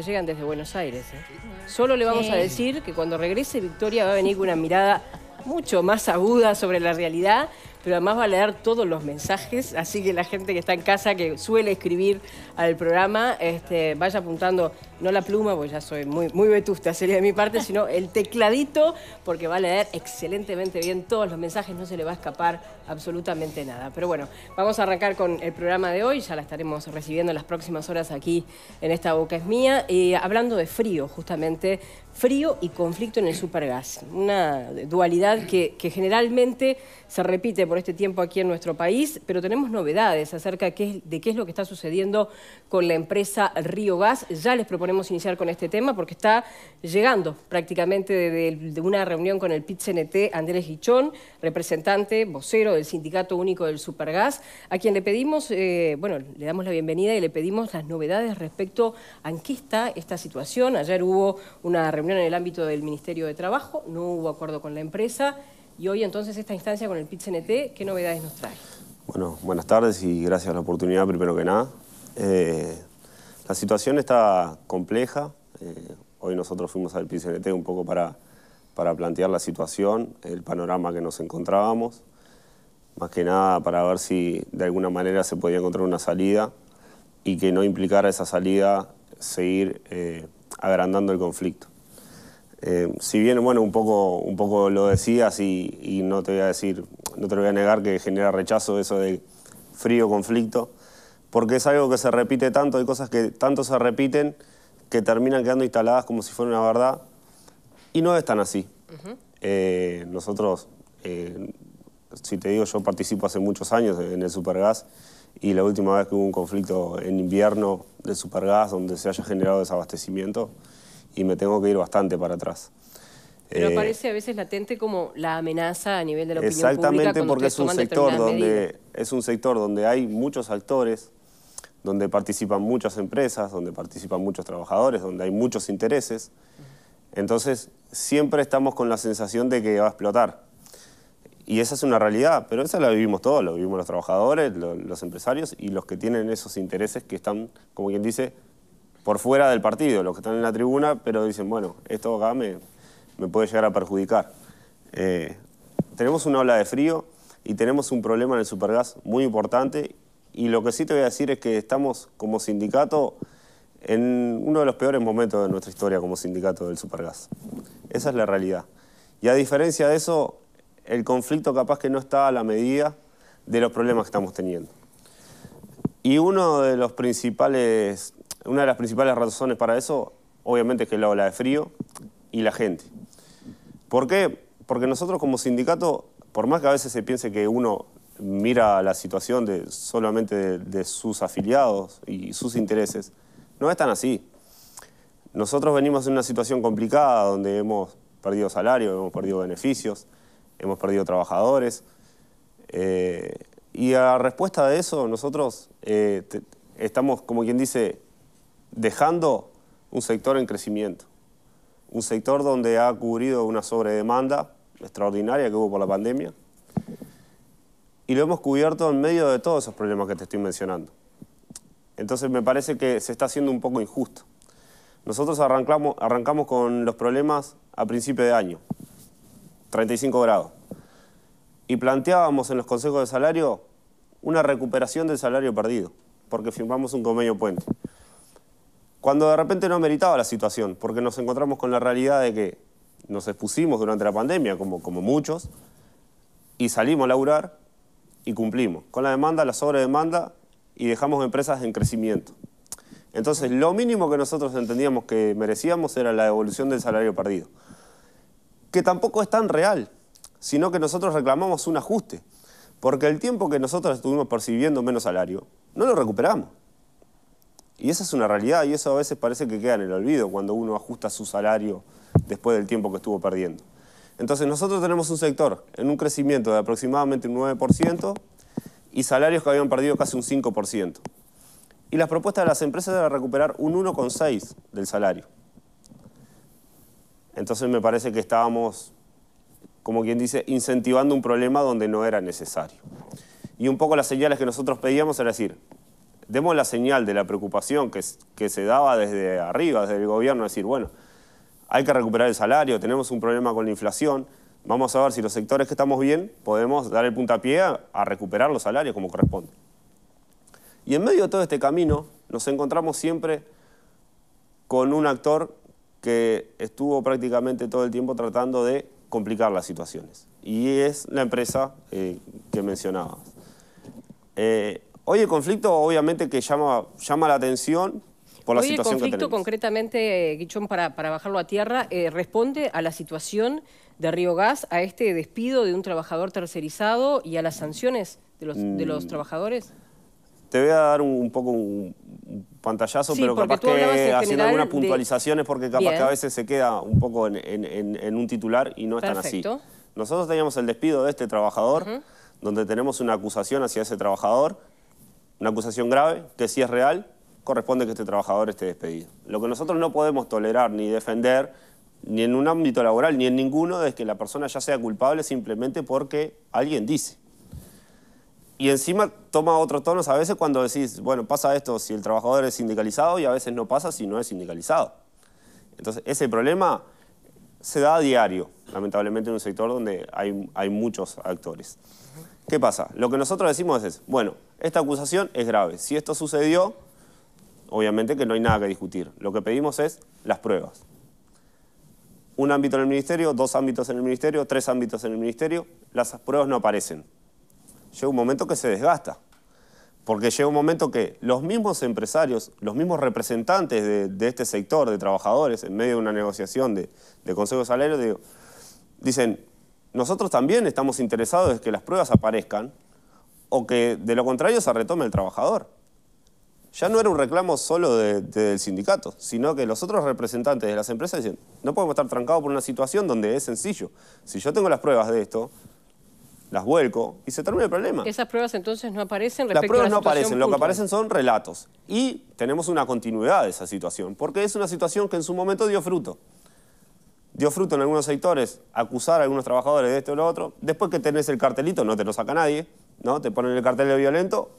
que llegan desde Buenos Aires. Solo le vamos a decir que cuando regrese Victoria va a venir con una mirada mucho más aguda sobre la realidad, pero además va a leer todos los mensajes, así que la gente que está en casa, que suele escribir al programa, vaya apuntando, no la pluma, porque ya soy muy vetusta, sería de mi parte, sino el tecladito, porque va a leer excelentemente bien todos los mensajes, no se le va a escapar absolutamente nada. Pero bueno, vamos a arrancar con el programa de hoy, ya la estaremos recibiendo en las próximas horas aquí en Esta Boca es Mía, hablando de frío, justamente, frío y conflicto en el Supergas, una dualidad que generalmente se repite por este tiempo aquí en nuestro país, pero tenemos novedades acerca de qué es lo que está sucediendo con la empresa Río Gas. Ya les proponemos iniciar con este tema porque está llegando prácticamente de una reunión con el PIT-CNT Andrés Guichón, representante, vocero del Sindicato Único del Supergas, a quien le pedimos, le damos la bienvenida y le pedimos las novedades respecto a en qué está esta situación. Ayer hubo una reunión en el ámbito del Ministerio de Trabajo, no hubo acuerdo con la empresa. Y hoy entonces esta instancia con el PIT-CNT, ¿qué novedades nos trae? Bueno, buenas tardes y gracias a la oportunidad primero que nada. La situación está compleja. Hoy nosotros fuimos al PIT-CNT un poco para plantear la situación, el panorama que nos encontrábamos. Más que nada para ver si de alguna manera se podía encontrar una salida y que no implicara esa salida seguir agrandando el conflicto. Si bien, bueno, un poco lo decías y no te voy a negar que genera rechazo eso de frío, conflicto, porque es algo que se repite tanto, hay cosas que tanto se repiten que terminan quedando instaladas como si fuera una verdad, y no es tan así. Nosotros, si te digo, yo participo hace muchos años en el Supergas, y la última vez que hubo un conflicto en invierno del Supergas donde se haya generado desabastecimiento, y me tengo que ir bastante para atrás. Pero aparece a veces latente como la amenaza a nivel de la opinión pública. Exactamente, porque es un sector donde hay muchos actores, donde participan muchas empresas, donde participan muchos trabajadores, donde hay muchos intereses. Entonces, siempre estamos con la sensación de que va a explotar. Y esa es una realidad, pero esa la vivimos todos, lo vivimos los trabajadores, los empresarios y los que tienen esos intereses que están, como quien dice, por fuera del partido, los que están en la tribuna, pero dicen, bueno, esto acá me puede llegar a perjudicar. Tenemos una ola de frío y tenemos un problema en el Supergas muy importante, y lo que sí te voy a decir es que estamos como sindicato en uno de los peores momentos de nuestra historia como sindicato del Supergas. Esa es la realidad. Y a diferencia de eso, el conflicto capaz que no está a la medida de los problemas que estamos teniendo. Y una de las principales razones para eso, obviamente, es que es la ola de frío y la gente. ¿Por qué? Porque nosotros como sindicato, por más que a veces se piense que uno mira la situación solamente de sus afiliados y sus intereses, no es tan así. Nosotros venimos en una situación complicada donde hemos perdido salario, hemos perdido beneficios, hemos perdido trabajadores. Y a respuesta de eso, nosotros estamos, como quien dice, dejando un sector en crecimiento. Un sector donde ha cubrido una sobredemanda extraordinaria que hubo por la pandemia. Y lo hemos cubierto en medio de todos esos problemas que te estoy mencionando. Entonces me parece que se está haciendo un poco injusto. Nosotros arrancamos con los problemas a principio de año, 35 grados. Y planteábamos en los consejos de salario una recuperación del salario perdido, porque firmamos un convenio puente. Cuando de repente no meritaba la situación, porque nos encontramos con la realidad de que nos expusimos durante la pandemia, como muchos, y salimos a laburar y cumplimos con la demanda, la sobredemanda, y dejamos empresas en crecimiento. Entonces, lo mínimo que nosotros entendíamos que merecíamos era la devolución del salario perdido, que tampoco es tan real, sino que nosotros reclamamos un ajuste, porque el tiempo que nosotros estuvimos percibiendo menos salario, no lo recuperamos. Y esa es una realidad, y eso a veces parece que queda en el olvido cuando uno ajusta su salario después del tiempo que estuvo perdiendo. Entonces nosotros tenemos un sector en un crecimiento de aproximadamente un 9% y salarios que habían perdido casi un 5%. Y las propuestas de las empresas eran recuperar un 1,6% del salario. Entonces me parece que estábamos, como quien dice, incentivando un problema donde no era necesario. Y un poco las señales que nosotros pedíamos era decir, demos la señal de la preocupación que se daba desde arriba, desde el gobierno, decir, bueno, hay que recuperar el salario, tenemos un problema con la inflación, vamos a ver si los sectores que estamos bien podemos dar el puntapié a recuperar los salarios como corresponde. Y en medio de todo este camino nos encontramos siempre con un actor que estuvo prácticamente todo el tiempo tratando de complicar las situaciones. Y es la empresa que mencionabas. Hoy el conflicto obviamente que llama la atención por la situación que tenemos. Hoy el conflicto concretamente, Guichón, para bajarlo a tierra, responde a la situación de Río Gas, a este despido de un trabajador tercerizado y a las sanciones de los trabajadores. Te voy a dar un poco un pantallazo, sí, pero capaz que haciendo algunas puntualizaciones, porque capaz Bien. que a veces se queda un poco en un titular y no es tan así. Nosotros teníamos el despido de este trabajador, donde tenemos una acusación hacia ese trabajador, una acusación grave, que si es real, corresponde que este trabajador esté despedido. Lo que nosotros no podemos tolerar ni defender, ni en un ámbito laboral, ni en ninguno, es que la persona ya sea culpable simplemente porque alguien dice. Y encima toma otros tonos a veces cuando decís, bueno, pasa esto si el trabajador es sindicalizado y a veces no pasa si no es sindicalizado. Entonces, ese problema se da a diario, lamentablemente, en un sector donde hay muchos actores. ¿Qué pasa? Lo que nosotros decimos es, bueno, esta acusación es grave. Si esto sucedió, obviamente que no hay nada que discutir. Lo que pedimos es las pruebas. Un ámbito en el ministerio, 2 ámbitos en el ministerio, 3 ámbitos en el ministerio, las pruebas no aparecen. Llega un momento que se desgasta, porque llega un momento que los mismos empresarios, los mismos representantes de este sector de trabajadores, en medio de una negociación de consejo de salario, dicen, nosotros también estamos interesados en que las pruebas aparezcan o que de lo contrario se retome el trabajador. Ya no era un reclamo solo del sindicato, sino que los otros representantes de las empresas dicen, no podemos estar trancados por una situación donde es sencillo. Si yo tengo las pruebas de esto, las vuelco y se termina el problema. ¿Esas pruebas entonces no aparecen respecto a la situación? Las pruebas no aparecen, lo que puntual. aparecen son relatos. Y tenemos una continuidad de esa situación, porque es una situación que en su momento dio fruto. Dio fruto en algunos sectores acusar a algunos trabajadores de esto o lo otro. Después que tenés el cartelito, no te lo saca nadie, ¿no? Te ponen el cartel de violento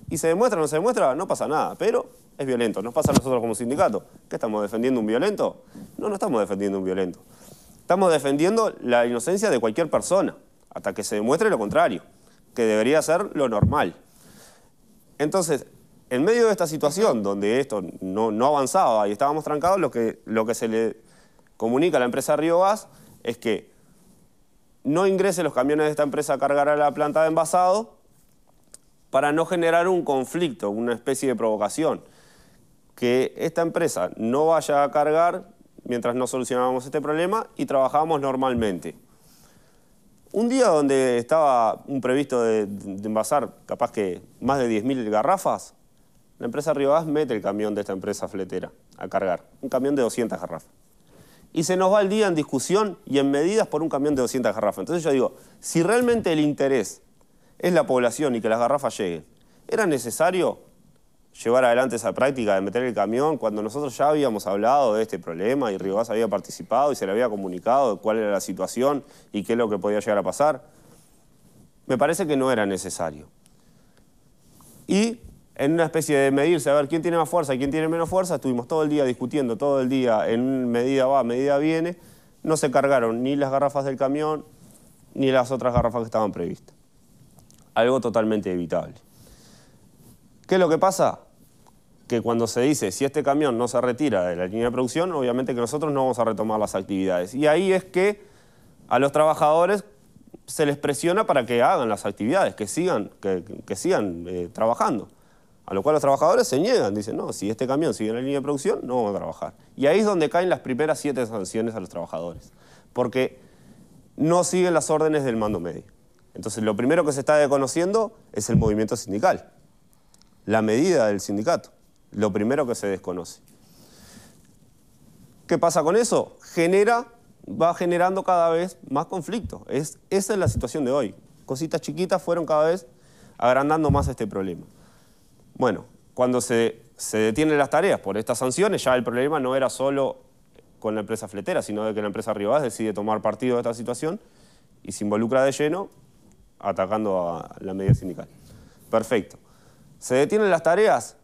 y se demuestra o no se demuestra, no pasa nada. Pero es violento, nos pasa a nosotros como sindicato. ¿Qué estamos defendiendo un violento? No estamos defendiendo un violento. Estamos defendiendo la inocencia de cualquier persona, hasta que se demuestre lo contrario, que debería ser lo normal. Entonces, en medio de esta situación, donde esto no avanzaba y estábamos trancados, lo que se le comunica a la empresa Río Gas es que no ingresen los camiones de esta empresa a cargar a la planta de envasado para no generar un conflicto, una especie de provocación. Que esta empresa no vaya a cargar mientras no solucionábamos este problema y trabajábamos normalmente. Un día donde estaba un previsto de envasar capaz que más de 10.000 garrafas, la empresa Río Gas mete el camión de esta empresa fletera a cargar, un camión de 200 garrafas. Y se nos va el día en discusión y en medidas por un camión de 200 garrafas. Entonces yo digo, si realmente el interés es la población y que las garrafas lleguen, ¿era necesario llevar adelante esa práctica de meter el camión cuando nosotros ya habíamos hablado de este problema y Río Gas había participado y se le había comunicado cuál era la situación y qué es lo que podía llegar a pasar? Me parece que no era necesario. Y en una especie de medirse a ver quién tiene más fuerza y quién tiene menos fuerza, estuvimos todo el día discutiendo, todo el día en medida va, medida viene, no se cargaron ni las garrafas del camión ni las otras garrafas que estaban previstas. Algo totalmente evitable. ¿Qué es lo que pasa? Que cuando se dice, si este camión no se retira de la línea de producción, obviamente que nosotros no vamos a retomar las actividades. Y ahí es que a los trabajadores se les presiona para que hagan las actividades, que sigan trabajando. A lo cual los trabajadores se niegan, dicen, no, si este camión sigue en la línea de producción, no vamos a trabajar. Y ahí es donde caen las primeras 7 sanciones a los trabajadores, porque no siguen las órdenes del mando medio. Entonces, lo primero que se está desconociendo es el movimiento sindical. La medida del sindicato, lo primero que se desconoce. ¿Qué pasa con eso? Va generando cada vez más conflicto. Esa es la situación de hoy. Cositas chiquitas fueron cada vez agrandando más este problema. Bueno, cuando se detienen las tareas por estas sanciones, ya el problema no era solo con la empresa fletera, sino de que la empresa Río Gas decide tomar partido de esta situación y se involucra de lleno atacando a la medida sindical. Perfecto. Se detienen las tareas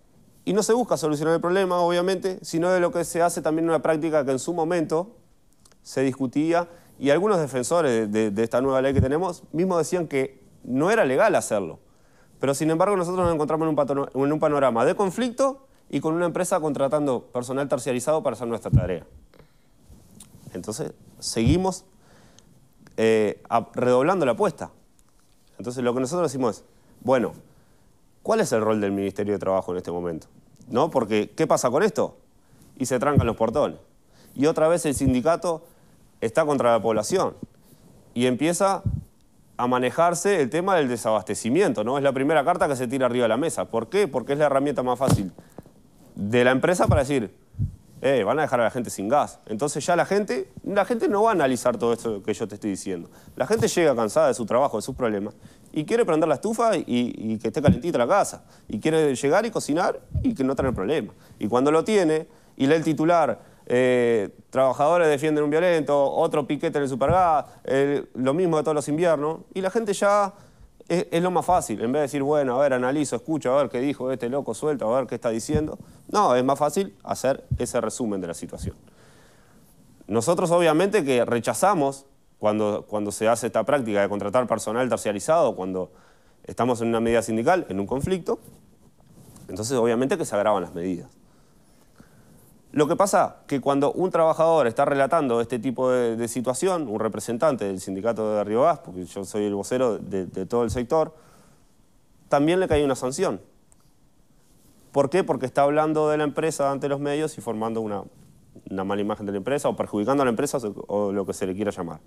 y no se busca solucionar el problema, obviamente, sino de lo que se hace también una práctica que en su momento se discutía y algunos defensores de esta nueva ley que tenemos mismos decían que no era legal hacerlo. Pero sin embargo nosotros nos encontramos en un panorama de conflicto y con una empresa contratando personal terciarizado para hacer nuestra tarea. Entonces seguimos redoblando la apuesta. Entonces lo que nosotros decimos es, bueno, ¿cuál es el rol del Ministerio de Trabajo en este momento? ¿No? Porque, ¿qué pasa con esto? Y se trancan los portones. Y otra vez el sindicato está contra la población y empieza a manejarse el tema del desabastecimiento, ¿no? Es la primera carta que se tira arriba de la mesa. ¿Por qué? Porque es la herramienta más fácil de la empresa para decir, van a dejar a la gente sin gas. Entonces ya la gente no va a analizar todo esto que yo te estoy diciendo. La gente llega cansada de su trabajo, de sus problemas, y quiere prender la estufa y que esté calentita la casa. Y quiere llegar y cocinar y que no tener problema. Y cuando lo tiene, y lee el titular, trabajadores defienden un violento, otro piquete en el supergas, lo mismo de todos los inviernos, y la gente ya es lo más fácil. En vez de decir, bueno, a ver, analizo, escucho, a ver qué dijo este loco suelto, a ver qué está diciendo. No, es más fácil hacer ese resumen de la situación. Nosotros obviamente que rechazamos cuando se hace esta práctica de contratar personal terciarizado, cuando estamos en una medida sindical, en un conflicto, entonces obviamente que se agravan las medidas. Lo que pasa que cuando un trabajador está relatando este tipo de situación, un representante del sindicato de Río Gas, porque yo soy el vocero de todo el sector, también le cae una sanción. ¿Por qué? Porque está hablando de la empresa ante los medios y formando una mala imagen de la empresa o perjudicando a la empresa o lo que se le quiera llamar.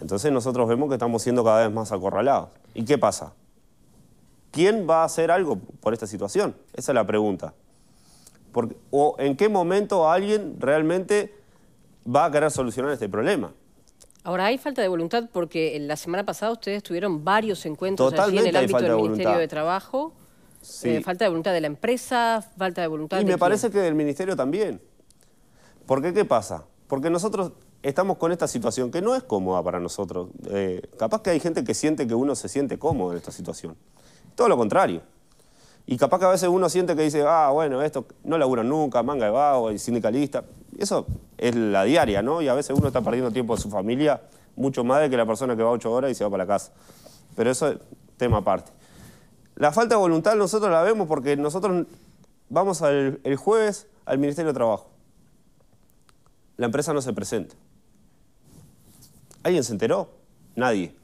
Entonces nosotros vemos que estamos siendo cada vez más acorralados. ¿Y qué pasa? ¿Quién va a hacer algo por esta situación? Esa es la pregunta. ¿O en qué momento alguien realmente va a querer solucionar este problema? Ahora, hay falta de voluntad porque la semana pasada ustedes tuvieron varios encuentros allí en el ámbito del Ministerio de Trabajo. Sí. Falta de voluntad de la empresa, falta de voluntad de ¿quién? Me parece que del Ministerio también. ¿Por qué? ¿Qué pasa? Porque nosotros estamos con esta situación que no es cómoda para nosotros. Capaz que hay gente que siente que uno se siente cómodo en esta situación. Todo lo contrario. Y capaz que a veces uno siente que dice, bueno, esto no laburan nunca, manga de vago, y sindicalista. Eso es la diaria, ¿no? Y a veces uno está perdiendo tiempo de su familia, mucho más de que la persona que va 8 horas y se va para la casa. Pero eso es tema aparte. La falta de voluntad nosotros la vemos porque nosotros vamos el jueves al Ministerio de Trabajo. La empresa no se presenta. ¿Alguien se enteró? Nadie.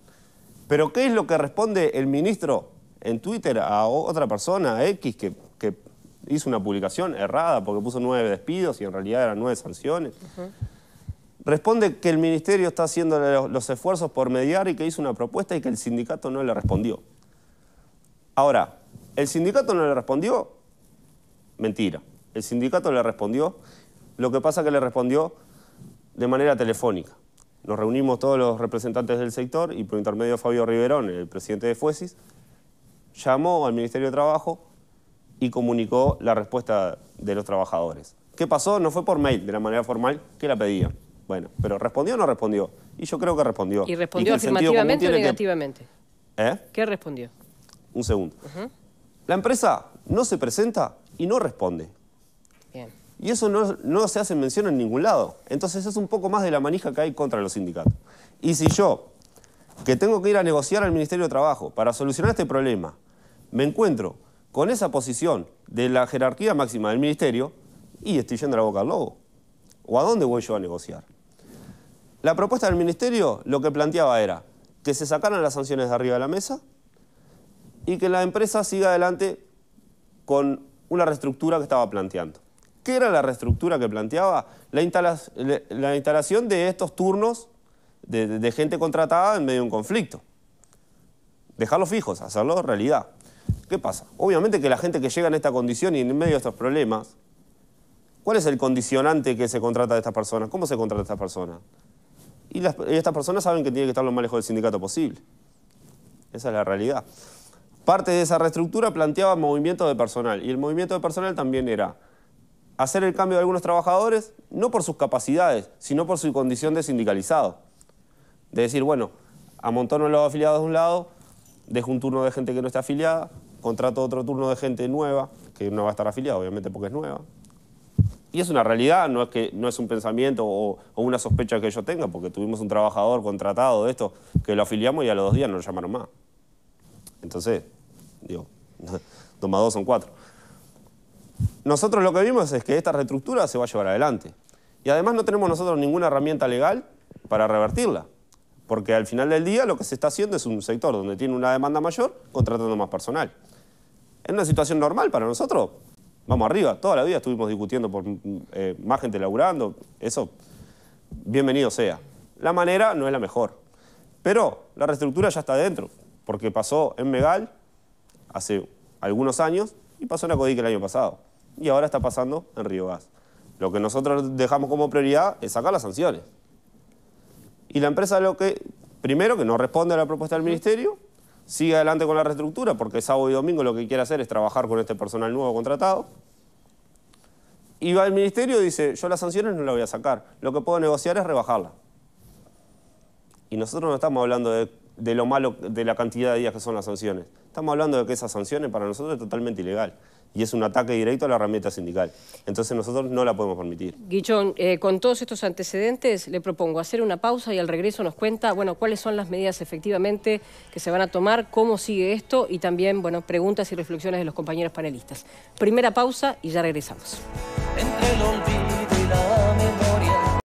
¿Pero qué es lo que responde el ministro en Twitter a otra persona, a X, que hizo una publicación errada porque puso 9 despidos y en realidad eran 9 sanciones? Responde que el ministerio está haciendo los esfuerzos por mediar y que hizo una propuesta y que el sindicato no le respondió. Ahora, ¿el sindicato no le respondió? Mentira. El sindicato le respondió. Lo que pasa es que le respondió de manera telefónica. Nos reunimos todos los representantes del sector y por intermedio de Fabio Riverón, el presidente de Fuesis, llamó al Ministerio de Trabajo y comunicó la respuesta de los trabajadores. ¿Qué pasó? No fue por mail, de la manera formal que la pedían. Bueno, pero ¿respondió o no respondió? Y yo creo que respondió. ¿Y respondió afirmativamente o negativamente? ¿Qué respondió? Un segundo. La empresa no se presenta y no responde. Bien. Y eso no se hace mención en ningún lado. Entonces es un poco más de la manija que hay contra los sindicatos. Y si yo, que tengo que ir a negociar al Ministerio de Trabajo para solucionar este problema, me encuentro con esa posición de la jerarquía máxima del Ministerio y estoy yendo a la boca al lobo. ¿O a dónde voy yo a negociar? La propuesta del Ministerio lo que planteaba era que se sacaran las sanciones de arriba de la mesa y que la empresa siga adelante con una reestructura que estaba planteando. ¿Qué era la reestructura que planteaba? La instalación de estos turnos de gente contratada en medio de un conflicto. Dejarlos fijos, hacerlo realidad. ¿Qué pasa? Obviamente que la gente que llega en esta condición y en medio de estos problemas, ¿cuál es el condicionante que se contrata de estas personas? ¿Cómo se contrata a estas personas? Y estas personas saben que tienen que estar lo más lejos del sindicato posible. Esa es la realidad. Parte de esa reestructura planteaba movimiento de personal. Y el movimiento de personal también era hacer el cambio de algunos trabajadores, no por sus capacidades, sino por su condición de sindicalizado. De decir, bueno, amontono a los afiliados de un lado, dejo un turno de gente que no está afiliada, contrato otro turno de gente nueva, que no va a estar afiliada, obviamente porque es nueva. Y es una realidad, no es un pensamiento o una sospecha que yo tenga, porque tuvimos un trabajador contratado de esto, que lo afiliamos y a los 2 días no lo llamaron más. Entonces, digo, 2 más 2 son 4. Nosotros lo que vimos es que esta reestructura se va a llevar adelante. Y además no tenemos nosotros ninguna herramienta legal para revertirla. Porque al final del día lo que se está haciendo es un sector donde tiene una demanda mayor, contratando más personal. En una situación normal para nosotros, vamos arriba. Toda la vida estuvimos discutiendo por más gente laburando. Eso, bienvenido sea. La manera no es la mejor. Pero la reestructura ya está dentro. Porque pasó en Megal hace algunos años y pasó en Acodic el año pasado. Y ahora está pasando en Río Gas. Lo que nosotros dejamos como prioridad es sacar las sanciones. Y la empresa primero que no responde a la propuesta del ministerio, sigue adelante con la reestructura porque sábado y domingo lo que quiere hacer es trabajar con este personal nuevo contratado. Y va al ministerio y dice, yo las sanciones no las voy a sacar, lo que puedo negociar es rebajarlas. Y nosotros no estamos hablando de lo malo, de la cantidad de días que son las sanciones. Estamos hablando de que esas sanciones para nosotros es totalmente ilegal. Y es un ataque directo a la herramienta sindical. Entonces nosotros no la podemos permitir. Guichón, con todos estos antecedentes le propongo hacer una pausa y al regreso nos cuenta, bueno, cuáles son las medidas efectivamente que se van a tomar, cómo sigue esto y también, bueno, preguntas y reflexiones de los compañeros panelistas. Primera pausa y ya regresamos. Entre el